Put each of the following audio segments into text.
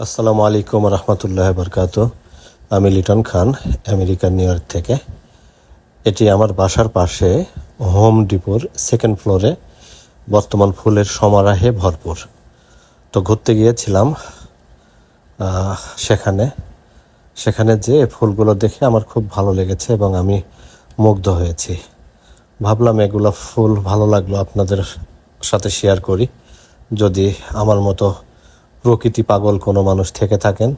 আসসালামু আলাইকুম রহমতুল্লাহ বরকাত। আমি লিটন খান, আমেরিকার নিউ ইয়র্ক থেকে। এটি আমার বাসার পাশে হোম ডিপোর সেকেন্ড ফ্লোরে বর্তমান ফুলের সমারোহে ভরপুর। তো ঘুরতে গিয়েছিলাম সেখানে যে ফুলগুলো দেখে আমার খুব ভালো লেগেছে এবং আমি মুগ্ধ হয়েছি। ভাবলাম এগুলো ফুল ভালো লাগলো আপনাদের সাথে শেয়ার করি। যদি আমার মতো প্রকৃতি পাগল কোনো মানুষ থেকে থাকেন,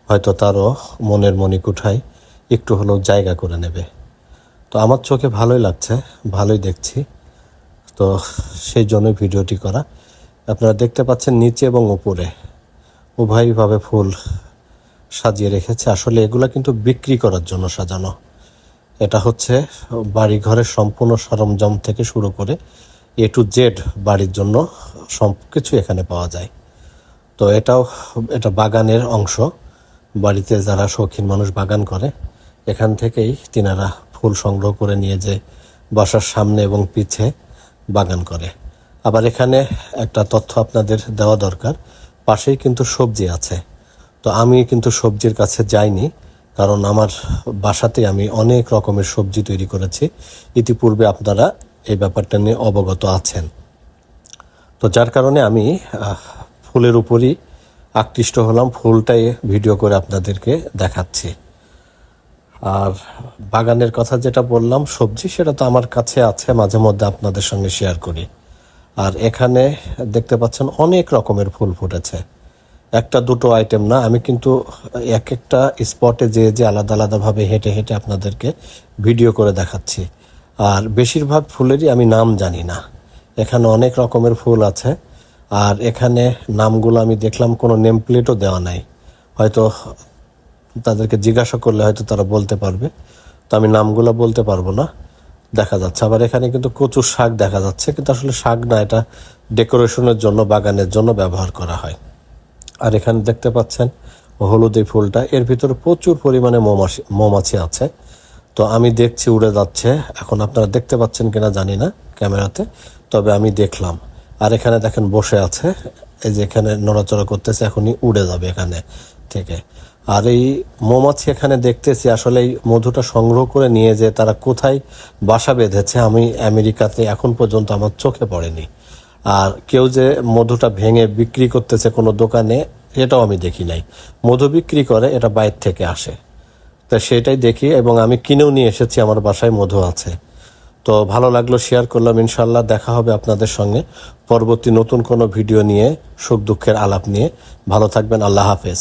হয়তো তারও মনের মণিকুঠায় একটু হলেও জায়গা করে নেবে। তো আমার চোখে ভালোই লাগছে, ভালোই দেখছি, তো সেই জন্যই ভিডিওটি করা। আপনারা দেখতে পাচ্ছেন নিচে এবং উপরে উভয়ভাবে ফুল সাজিয়ে রেখেছে। আসলে এগুলা কিন্তু বিক্রি করার জন্য সাজানো। এটা হচ্ছে বাড়িঘরের সম্পূর্ণ সরঞ্জাম থেকে শুরু করে A to Z বাড়ির জন্য সব কিছু এখানে পাওয়া যায়। তো এটা বাগানের অংশ। বাড়িতে যারা শৌখিন মানুষ বাগান করে, এখান থেকেই তিনারা ফুল সংগ্রহ করে নিয়ে যে বাসার সামনে এবং পিছে বাগান করে। আবার এখানে একটা তথ্য আপনাদের দেওয়া দরকার, পাশেই কিন্তু সবজি আছে। তো আমি কিন্তু সবজির কাছে যাইনি, কারণ আমার বাসাতে আমি অনেক রকমের সবজি তৈরি করেছি। ইতিপূর্বে আপনারা এই ব্যাপারটা নিয়ে অবগত আছেন। তো যার কারণে আমি ফুলের উপরই আকৃষ্ট হলাম, ফুলটাই ভিডিও করে আপনাদেরকে দেখাচ্ছি। আর বাগানের কথা যেটা বললাম, সবজি, সেটা তো আমার কাছে আছে, মাঝে মধ্যে আপনাদের সঙ্গে শেয়ার করি। আর এখানে দেখতে পাচ্ছেন অনেক রকমের ফুল ফুটেছে, একটা দুটো আইটেম না। আমি কিন্তু এক একটা স্পটে যে আলাদা আলাদাভাবে হেঁটে হেঁটে আপনাদেরকে ভিডিও করে দেখাচ্ছি। আর বেশিরভাগ ফুলেরই আমি নাম জানি না। এখানে অনেক রকমের ফুল আছে, আর এখানে নামগুলো আমি দেখলাম কোনো নেম প্লেটও দেওয়া নাই। হয়তো তাদেরকে জিজ্ঞাসা করলে হয়তো তারা বলতে পারবে, তো আমি নামগুলো বলতে পারবো না। দেখা যাচ্ছে আবার এখানে কিন্তু কচুর শাক দেখা যাচ্ছে, কিন্তু আসলে শাক না, এটা ডেকোরেশনের জন্য, বাগানের জন্য ব্যবহার করা হয়। আর এখানে দেখতে পাচ্ছেন হলুদ এই ফুলটা, এর ভিতরে প্রচুর পরিমাণে মৌমাছি আছে। তো আমি দেখছি উড়ে যাচ্ছে, এখন আপনারা দেখতে পাচ্ছেন কিনা জানি না ক্যামেরাতে, তবে আমি দেখলাম। আর এখানে দেখেন বসে আছে, এই যে এখানে নড়াচড়া করতেছে, এখনই উড়ে যাবে এখানে থেকে। আর এই মৌমাছি এখানে দেখতেছি, আসলে এই মধুটা সংগ্রহ করে নিয়ে যে তারা কোথায় বাসা বেঁধেছে, আমি আমেরিকাতে এখন পর্যন্ত আমার চোখে পড়েনি। আর কেউ যে মধুটা ভেঙে বিক্রি করতেছে কোনো দোকানে, এটাও আমি দেখি নাই। মধু বিক্রি করে, এটা বাইরে থেকে আসে, তো সেটাই দেখি, এবং আমি কিনেও নিয়ে এসেছি, আমার বাসায় মধু আছে। তো ভালো লাগলো, শেয়ার করলাম। ইনশাল্লাহ দেখা হবে আপনাদের সঙ্গে পরবর্তী নতুন কোনো ভিডিও নিয়ে, সুখ দুঃখের আলাপ নিয়ে। ভালো থাকবেন, আল্লাহ হাফেজ।